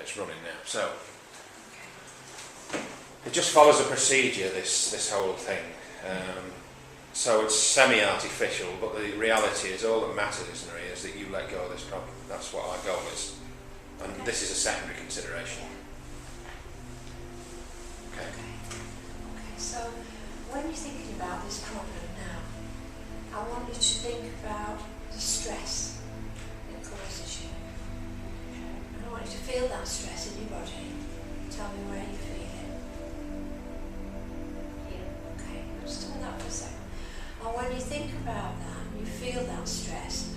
this running now. So it just follows a procedure, this whole thing. So it's semi-artificial, but the reality is all that matters, Maria, is that you let go of this problem. That's what our goal is. And this is a secondary consideration. Okay. So when you're thinking about this problem now, I want you to think about the stress it causes you. And I want you to feel that stress in your body. Tell me where you feel it. Here. Okay, just hold that for a second. And when you think about that, and you feel that stress,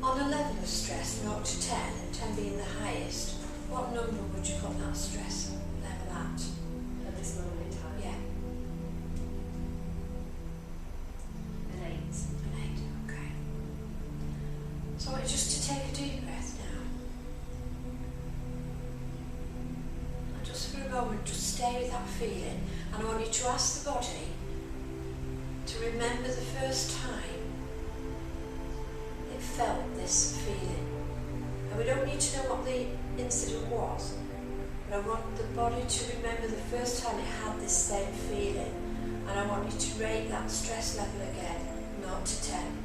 on a level of stress, 0 to 10, and 10 being the highest, what number would you put that stress level at? At this moment in time? Yeah. An 8. An 8, okay. So I want you just to take a deep breath now. And just for a moment, just stay with that feeling. And I want you to ask the body to remember the first time it felt this feeling. And we don't need to know what the incident was, but I want the body to remember the first time it had this same feeling. And I want you to rate that stress level again, 0 to 10.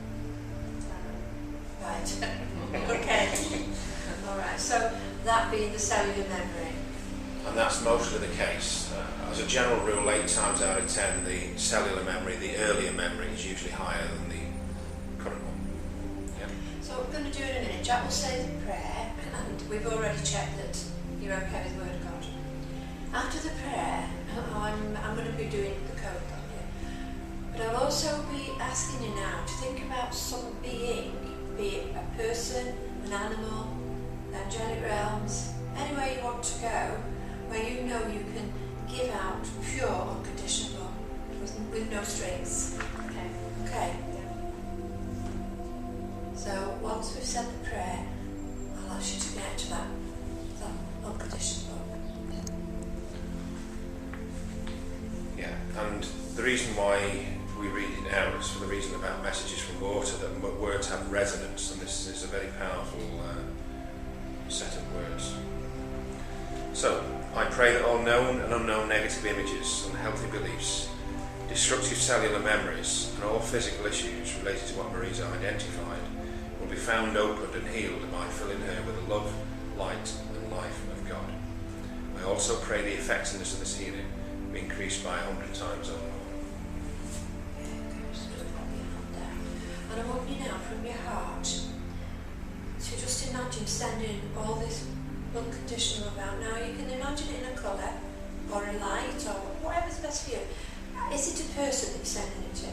Right. Okay. Alright, so that being the cellular memory. And that's mostly the case. As a general rule, 8 times out of 10, the cellular memory, the earlier memory, is usually higher than the current one. Yeah. So what we're going to do in a minute, Jack will say the prayer, and we've already checked that you're okay with the Word of God. After the prayer, I'm going to be doing the code on you. But I'll also be asking you now to think about some being, be it a person, an animal, the angelic realms, anywhere you want to go, where you know you can give out pure, unconditional love with no strings. Okay. Okay. Yeah. So once we've said the prayer, I'll ask you to get to that unconditional love. Yeah, and the reason why we read it out is for the reason about messages from water, that words have resonance, and this is a very powerful set of words. So, I pray that all known and unknown negative images, unhealthy beliefs, destructive cellular memories, and all physical issues related to what Marie's identified will be found, opened and healed by filling her with the love, light and life of God. I also pray the effectiveness of this healing be increased by 100 times or more. So just pop your hand down. And I want you now from your heart to just imagine sending all this unconditional love out. Now you can imagine it in a colour or a light or whatever's best for you. Is it a person that you're sending it to?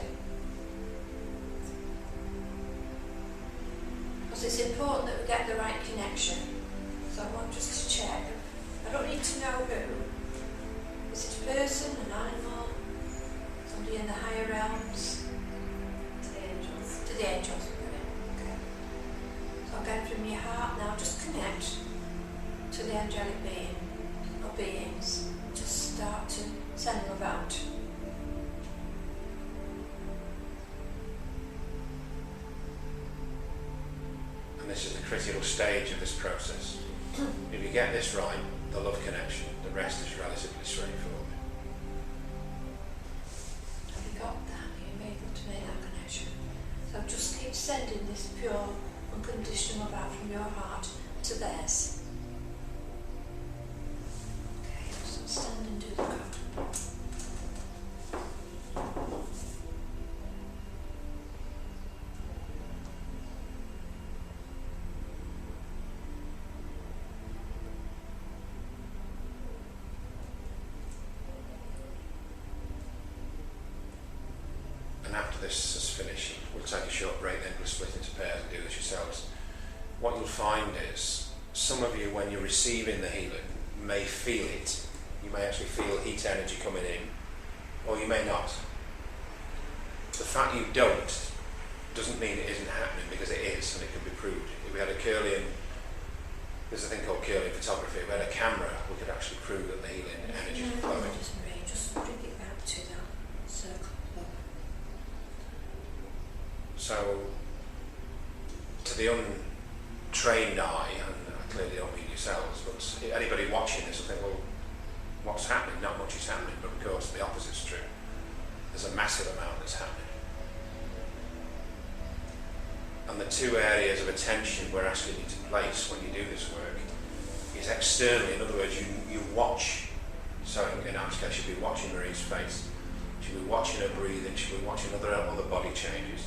Because it's important that we get the right connection. So I want just to check. I don't need to know who. Is it a person, an animal, somebody in the higher realms? To the angels. To the angels. Okay. So again from your heart now, just connect to the angelic being or beings. Just start to send love out. And this is the critical stage of this process. If you get this right, the love connection, the rest is relatively straightforward. Have you got that? You're able to make that connection. So just keep sending this pure, unconditional love out from your heart to theirs. Okay, so stand and do the code. After this is finished, we'll take a short break, then we'll split into pairs and do this yourselves. What you'll find is, some of you, when you're receiving the healing, may feel it. You may actually feel heat energy coming in, or you may not. The fact you don't doesn't mean it isn't happening, because it is, and it can be proved. If we had a Curlian, there's a thing called Curlian photography, if we had a camera, we could actually prove that the healing energy is flowing. Just bring it back to that circle. So, to the untrained eye, and I clearly don't mean yourselves, but But anybody watching this will think, well, what's happening? Not much is happening, but of course the opposite's true. There's a massive amount that's happening. And the two areas of attention we're asking you to place when you do this work is externally. In other words, you watch. So in our case, you'll be watching Marie's face. She'll be watching her breathing. She'll be watching other body changes.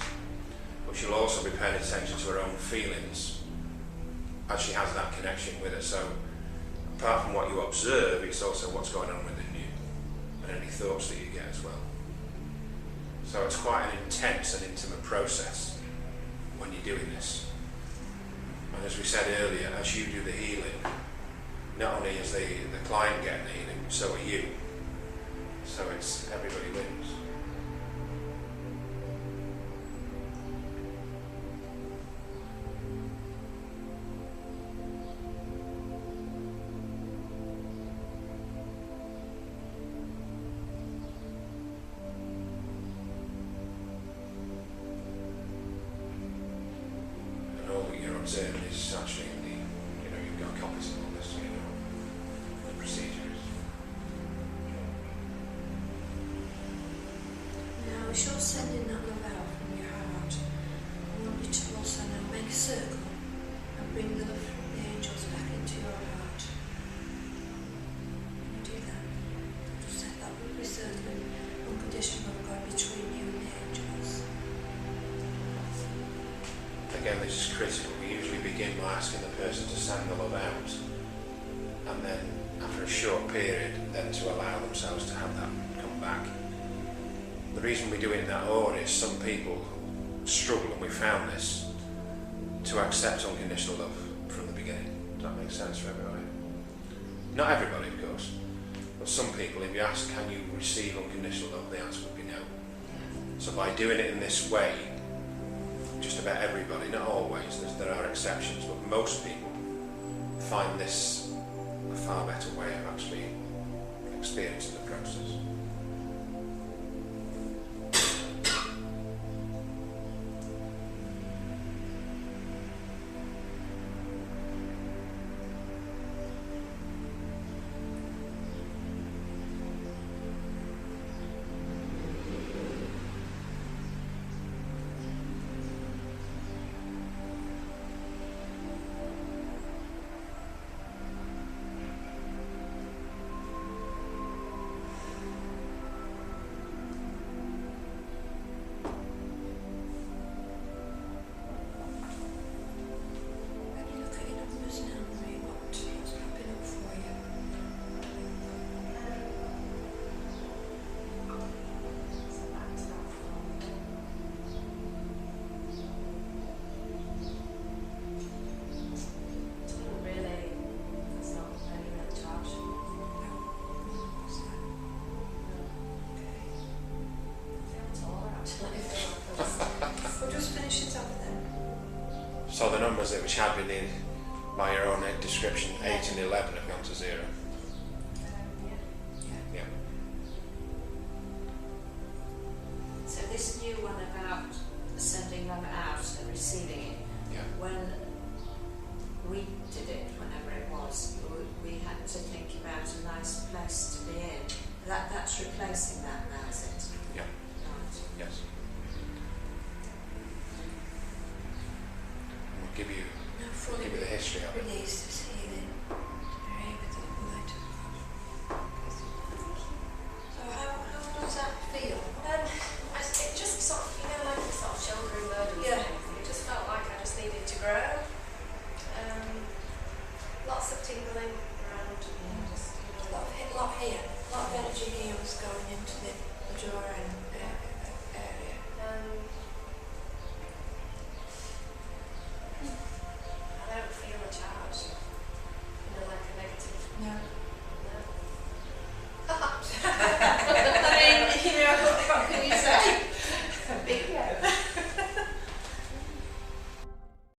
But she'll also be paying attention to her own feelings as she has that connection with her. So apart from what you observe, it's also what's going on within you and any thoughts that you get as well. So it's quite an intense and intimate process when you're doing this. And as we said earlier, as you do the healing, not only is the client getting the healing, so are you. So it's everybody wins. Observing is actually you've got copies of all this, the procedures. Now, as you're sending that love out from your heart, I want you to also now make a circle and bring the love from the angels back into your heart. Can you do that? Just set that lovely circle, unconditional love of God between you and the angels. Again, this is critical. We usually begin by asking the person to send the love out, and then after a short period, then to allow themselves to have that come back. The reason we do it in that order is some people struggle, and we found this, to accept unconditional love from the beginning. Does that make sense for everybody? Not everybody, of course, but some people, if you ask, can you receive unconditional love, the answer would be no. So by doing it in this way, just about everybody, not always, there are exceptions, but most people find this a far better way of actually experiencing the process. So the numbers which had been in by your own description, 8 and 11, have gone to 0.